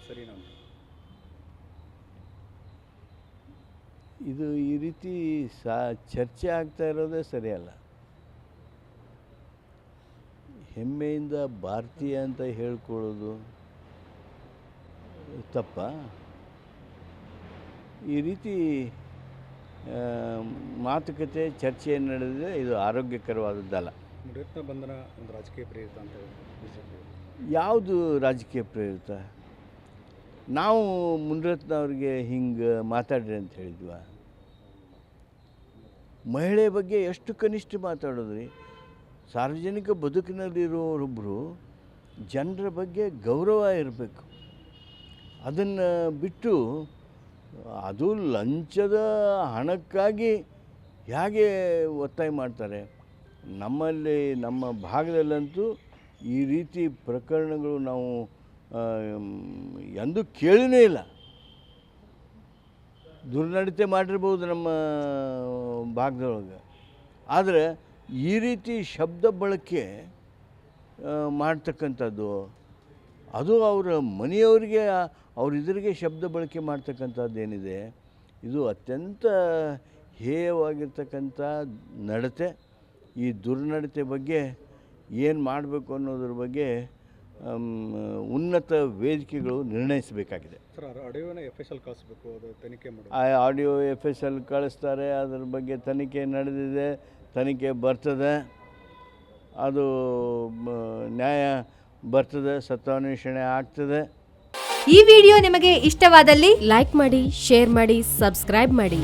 ಸರಿನಾ? ಇದು ಈ ರೀತಿ ಚರ್ಚೆ ಆಗ್ತಾ ಇರೋದೇ ಸರಿಯಲ್ಲ. ಹೆಮ್ಮೆಯಿಂದ ಭಾರತೀಯ ಅಂತ ಹೇಳ್ಕೊಳ್ಳೋದು ತಪ್ಪ. ಈ ರೀತಿ ಮಾತುಕತೆ ಚರ್ಚೆ ನಡೆದಿದೆ, ಇದು ಆರೋಗ್ಯಕರವಾದದ್ದಲ್ಲ. ಮುನಿರತ್ನ ಬಂಧನ ಒಂದು ರಾಜಕೀಯ ಪ್ರೇರಿತ ಅಂತ ಬಿಜೆಪಿ. ಯಾವುದು ರಾಜಕೀಯ ಪ್ರೇರಿತ? ನಾವು ಮುನಿರತ್ನ ಅವ್ರಿಗೆ ಹಿಂಗೆ ಮಾತಾಡ್ರಿ ಅಂತ ಹೇಳಿದ್ವ? ಮಹಿಳೆ ಬಗ್ಗೆ ಎಷ್ಟು ಕನಿಷ್ಠ ಮಾತಾಡೋದ್ರಿ? ಸಾರ್ವಜನಿಕ ಬದುಕಿನಲ್ಲಿರೋರೊಬ್ಬರು ಜನರ ಬಗ್ಗೆ ಗೌರವ ಇರಬೇಕು. ಅದನ್ನು ಬಿಟ್ಟು ಅದು ಲಂಚದ ಹಣಕ್ಕಾಗಿ ಹೇಗೆ ಒತ್ತಾಯ ಮಾಡ್ತಾರೆ? ನಮ್ಮಲ್ಲಿ ನಮ್ಮ ಭಾಗದಲ್ಲಂತೂ ಈ ರೀತಿ ಪ್ರಕರಣಗಳು ನಾವು ಎಂದೂ ಕೇಳಿನೇ ಇಲ್ಲ. ದುರ್ನಡತೆ ಮಾಡಿರ್ಬೋದು ನಮ್ಮ ಭಾಗದೊಳಗೆ, ಆದರೆ ಈ ರೀತಿ ಶಬ್ದ ಬಳಕೆ ಮಾಡ್ತಕ್ಕಂಥದ್ದು, ಅದು ಅವರ ಮನೆಯವರಿಗೆ ಅವರಿದ್ರಿಗೆ ಶಬ್ದ ಬಳಕೆ ಮಾಡ್ತಕ್ಕಂಥದ್ದು ಏನಿದೆ, ಇದು ಅತ್ಯಂತ ಹೇಯವಾಗಿರ್ತಕ್ಕಂಥ ನಡತೆ. ಈ ದುರ್ನಡತೆ ಬಗ್ಗೆ ಏನು ಮಾಡಬೇಕು ಅನ್ನೋದ್ರ ಬಗ್ಗೆ ಉನ್ನತ ವೇದಿಕೆಗಳು ನಿರ್ಣಯಿಸಬೇಕಾಗಿದೆ. ಸರ್, ಆಡಿಯೋನ FSL ಕಳಿಸ್ಬೇಕು, ಅದು ತನಿಖೆ ಮಾಡಿ. ಆ ಆಡಿಯೋ FSL ಕಳಿಸ್ತಾರೆ, ಅದ್ರ ಬಗ್ಗೆ ತನಿಖೆ ನಡೆದಿದೆ, ತನಿಖೆ ಬರ್ತದೆ, ಅದು ನ್ಯಾಯ ಬರ್ತದೆ, ಸತ್ಯಾನ್ವೇಷಣೆ ಆಗ್ತದೆ. ಈ ವಿಡಿಯೋ ನಿಮಗೆ ಇಷ್ಟವಾದಲ್ಲಿ ಲೈಕ್ ಮಾಡಿ, ಶೇರ್ ಮಾಡಿ, ಸಬ್ಸ್ಕ್ರೈಬ್ ಮಾಡಿ.